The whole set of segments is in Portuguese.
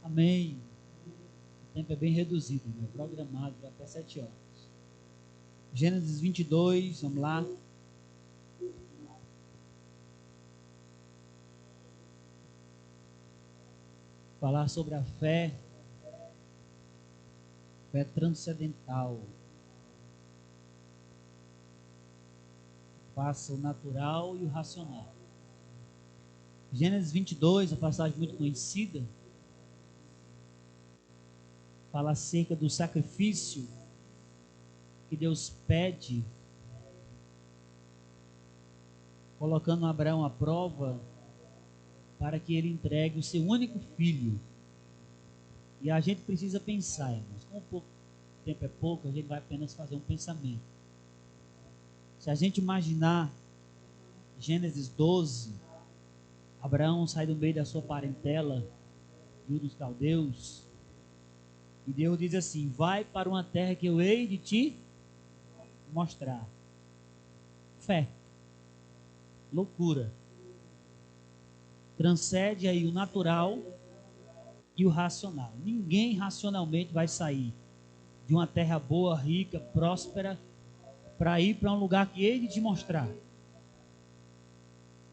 Amém. O tempo é bem reduzido, né? Programado até 7 horas. Gênesis 22, vamos lá. Falar sobre a fé transcendental. Passa o natural e o racional. Gênesis 22, uma passagem muito conhecida, fala acerca do sacrifício que Deus pede, colocando Abraão à prova para que ele entregue o seu único filho. E a gente precisa pensar, irmãos, como o tempo é pouco, a gente vai apenas fazer um pensamento. Se a gente imaginar Gênesis 12, Abraão sai do meio da sua parentela, Ur dos Caldeus, e Deus diz assim: vai para uma terra que eu hei de te mostrar. Fé, loucura, transcende aí o natural e o racional. Ninguém racionalmente vai sair de uma terra boa, rica, próspera, para ir para um lugar que hei de te mostrar.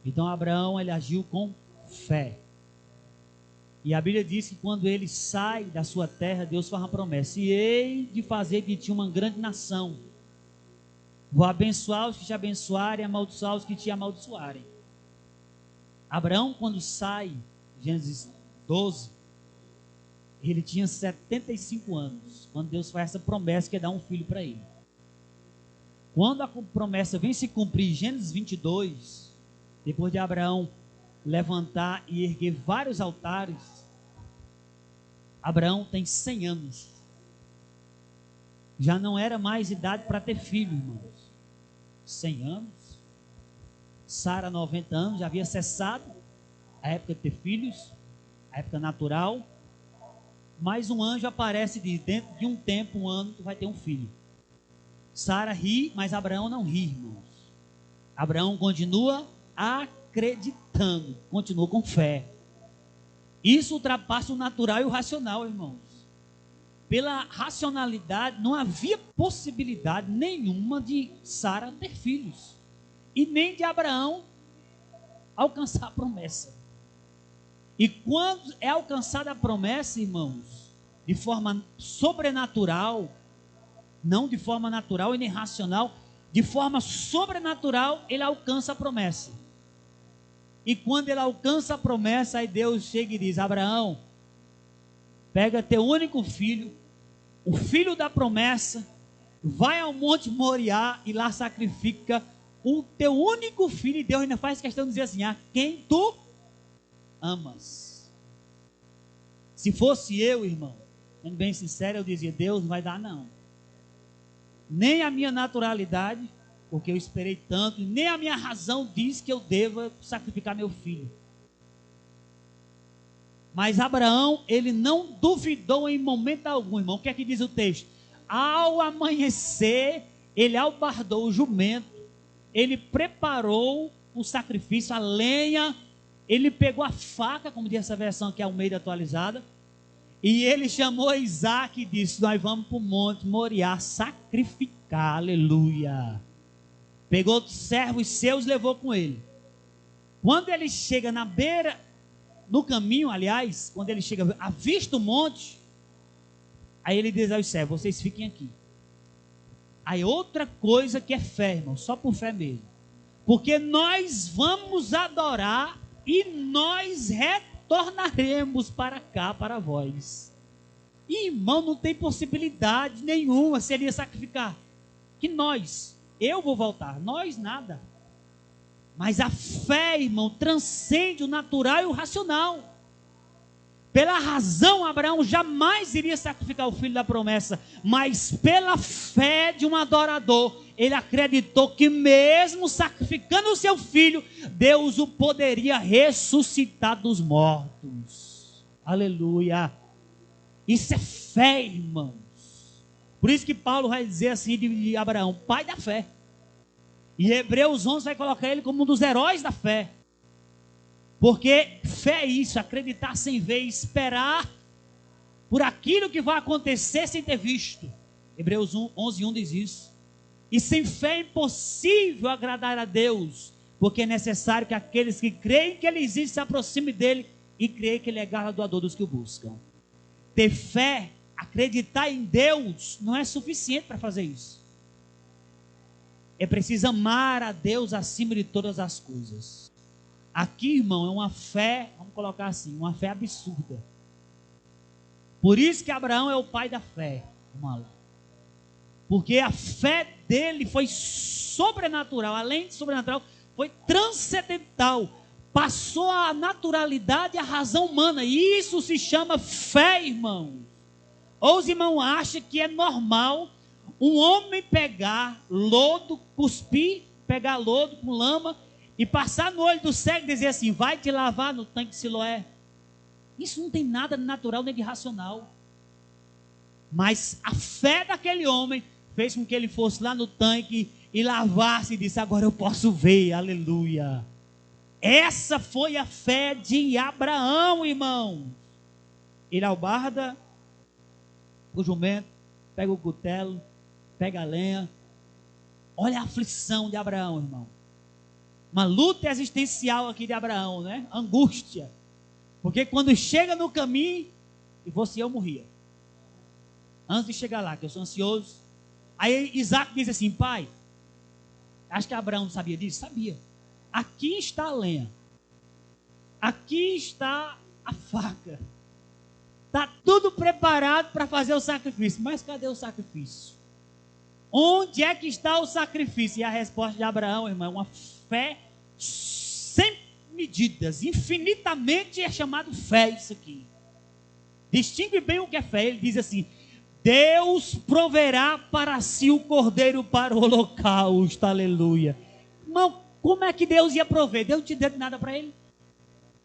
Então Abraão, ele agiu com fé. E a Bíblia diz que quando ele sai da sua terra, Deus faz uma promessa: e hei de fazer de ti uma grande nação. Vou abençoar os que te abençoarem, amaldiçoar os que te amaldiçoarem. Abraão, quando sai, Gênesis 12, ele tinha 75 anos, quando Deus faz essa promessa que é dar um filho para ele. Quando a promessa vem se cumprir, Gênesis 22, depois de Abraão levantar e erguer vários altares, Abraão tem 100 anos. Já não era mais idade para ter filho, irmãos. 100 anos. Sara, 90 anos, já havia cessado a época de ter filhos, a época natural. Mas um anjo aparece e diz: dentro de um tempo, um ano, tu vai ter um filho. Sara ri, mas Abraão não ri, irmãos. Abraão continua acreditando, continua com fé. Isso ultrapassa o natural e o racional, irmãos. Pela racionalidade, não havia possibilidade nenhuma de Sara ter filhos, e nem de Abraão alcançar a promessa. E quando é alcançada a promessa, irmãos, de forma sobrenatural, não de forma natural e nem racional, de forma sobrenatural, ele alcança a promessa. E quando ele alcança a promessa, aí Deus chega e diz: Abraão, pega teu único filho, o filho da promessa, vai ao Monte Moriá e lá sacrifica o teu único filho. E Deus ainda faz questão de dizer assim: a quem tu amas. Se fosse eu, irmão, sendo bem sincero, eu dizia: Deus, não vai dar não. Nem a minha naturalidade, porque eu esperei tanto, nem a minha razão diz que eu deva sacrificar meu filho. Mas Abraão, ele não duvidou em momento algum, irmão. O que é que diz o texto? Ao amanhecer, ele albardou o jumento, ele preparou o sacrifício, a lenha, ele pegou a faca, como diz essa versão que é a Almeida atualizada, e ele chamou Isaac e disse: nós vamos para o Monte Moriá sacrificar, aleluia. Pegou servos seus e levou com ele. Quando ele chega na beira, no caminho, aliás, quando ele chega, avista o monte, aí ele diz aos servos: vocês fiquem aqui. Aí outra coisa que é fé, irmão, só por fé mesmo. Porque nós vamos adorar e nós retornaremos para cá, para vós. Irmão, não tem possibilidade nenhuma se ele ia sacrificar. Que nós, eu vou voltar, nós nada. Mas a fé, irmão, transcende o natural e o racional. Pela razão, Abraão jamais iria sacrificar o filho da promessa, mas pela fé de um adorador, ele acreditou que mesmo sacrificando o seu filho, Deus o poderia ressuscitar dos mortos. Aleluia. Isso é fé, irmãos. Por isso que Paulo vai dizer assim de Abraão: pai da fé. E Hebreus 11 vai colocar ele como um dos heróis da fé. Porque fé é isso, acreditar sem ver, esperar por aquilo que vai acontecer sem ter visto. Hebreus 11:1 diz isso. E sem fé é impossível agradar a Deus, porque é necessário que aqueles que creem que Ele existe se aproximem dEle e creem que Ele é galardoador dos que o buscam. Ter fé, acreditar em Deus, não é suficiente para fazer isso. É preciso amar a Deus acima de todas as coisas. Aqui, irmão, é uma fé, vamos colocar assim, uma fé absurda. Por isso que Abraão é o pai da fé, irmão. Porque a fé dele foi sobrenatural, além de sobrenatural, foi transcendental. Passou a naturalidade e a razão humana. E isso se chama fé, irmão. Ou os irmãos acham que é normal um homem pegar lodo, cuspir, pegar lodo com lama e passar no olho do cego e dizer assim, vai te lavar no tanque de Siloé. Isso não tem nada de natural nem de racional. Mas a fé daquele homem fez com que ele fosse lá no tanque e lavasse e disse, agora eu posso ver, aleluia. Essa foi a fé de Abraão, irmão. Ele albarda o jumento, pega o cutelo, pega a lenha. Olha a aflição de Abraão, irmão. Uma luta existencial aqui de Abraão, né? Angústia. Porque quando chega no caminho, e fosse eu morria. Antes de chegar lá, que eu sou ansioso. Aí Isaac diz assim, pai, acho que Abraão sabia disso? Sabia. Aqui está a lenha. Aqui está a faca. Está tudo preparado para fazer o sacrifício. Mas cadê o sacrifício? Onde é que está o sacrifício? E a resposta de Abraão, irmão, é uma fé sem medidas. Infinitamente é chamado fé isso aqui. Distingue bem o que é fé. Ele diz assim, Deus proverá para si o cordeiro para o holocausto. Aleluia. Irmão, como é que Deus ia prover? Deus não te deu nada para ele.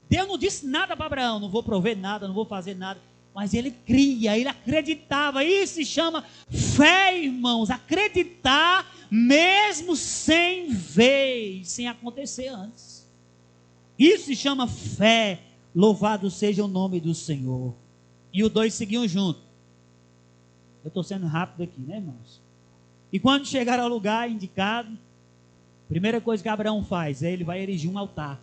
Deus não disse nada para Abraão. Não vou prover nada, não vou fazer nada. Mas ele cria, ele acreditava. Isso se chama fé, irmãos. Acreditar mesmo sem ver, sem acontecer antes. Isso se chama fé. Louvado seja o nome do Senhor. E os dois seguiam juntos. Eu estou sendo rápido aqui, né, irmãos? E quando chegaram ao lugar indicado, a primeira coisa que Abraão faz é ele vai erigir um altar.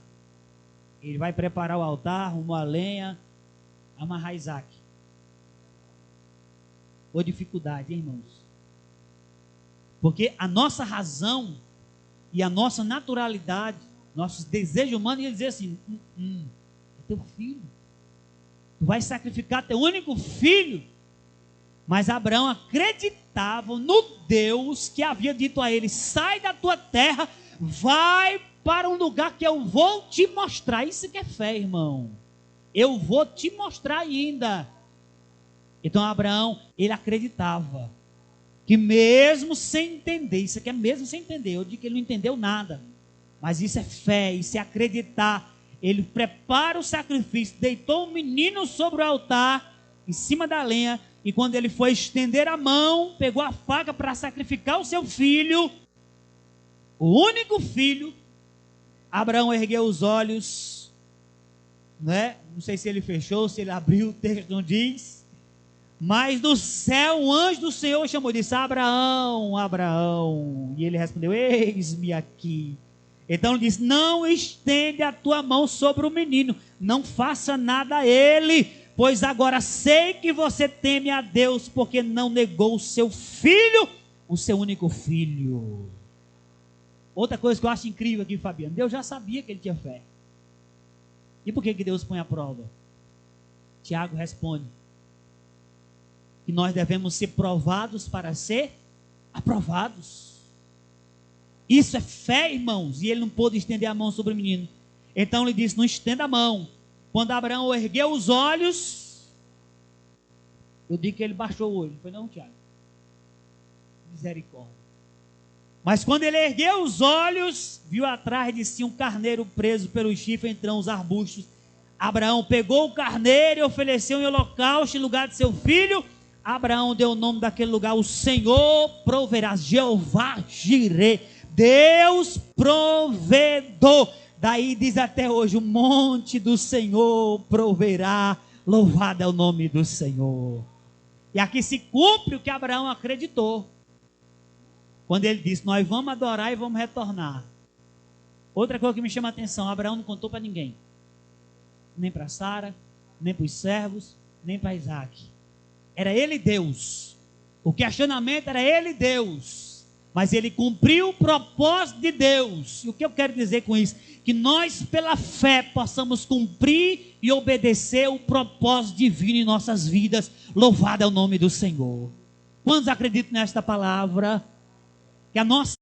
Ele vai preparar o altar, arrumar a lenha, amarrar Isaac. Ou dificuldade, hein, irmãos? Porque a nossa razão e a nossa naturalidade, nossos desejos humanos, ia dizer assim, é teu filho. Tu vai sacrificar teu único filho. Mas Abraão acreditava no Deus que havia dito a ele, sai da tua terra, vai para um lugar que eu vou te mostrar. Isso que é fé, irmão. Eu vou te mostrar ainda. Então Abraão, ele acreditava que mesmo sem entender, isso aqui é mesmo sem entender, eu digo que ele não entendeu nada, mas isso é fé, isso é acreditar. Ele prepara o sacrifício, deitou o menino sobre o altar, em cima da lenha, e quando ele foi estender a mão, pegou a faca para sacrificar o seu filho, o único filho, Abraão ergueu os olhos, né? Não sei se ele fechou, se ele abriu, o texto não diz. Mas do céu, o anjo do Senhor chamou e disse, Abraão, Abraão. E ele respondeu, eis-me aqui. Então ele disse, não estende a tua mão sobre o menino, não faça nada a ele, pois agora sei que você teme a Deus, porque não negou o seu filho, o seu único filho. Outra coisa que eu acho incrível aqui, Fabiano, Deus já sabia que ele tinha fé. E por que Deus põe a prova? Tiago responde, que nós devemos ser provados para ser aprovados. Isso é fé, irmãos. E ele não pôde estender a mão sobre o menino. Então ele disse, não estenda a mão. Quando Abraão ergueu os olhos, eu digo que ele baixou o olho. Não foi não, Tiago? Misericórdia. Mas quando ele ergueu os olhos, viu atrás de si um carneiro preso pelo chifre entre os arbustos. Abraão pegou o carneiro e ofereceu em holocausto em lugar de seu filho. Abraão deu o nome daquele lugar, o Senhor proverá, Jeová Jirê, Deus provedor. Daí diz até hoje, o monte do Senhor proverá Louvado é o nome do Senhor. E aqui se cumpre o que Abraão acreditou. Quando ele disse, nós vamos adorar e vamos retornar. Outra coisa que me chama a atenção, Abraão não contou para ninguém. Nem para Sara, nem para os servos, nem para Isaac. Era ele Deus. O questionamento era ele Deus. Mas ele cumpriu o propósito de Deus. E o que eu quero dizer com isso? Que nós, pela fé, possamos cumprir e obedecer o propósito divino em nossas vidas. Louvado é o nome do Senhor. Quantos acreditam nesta palavra? Que a nossa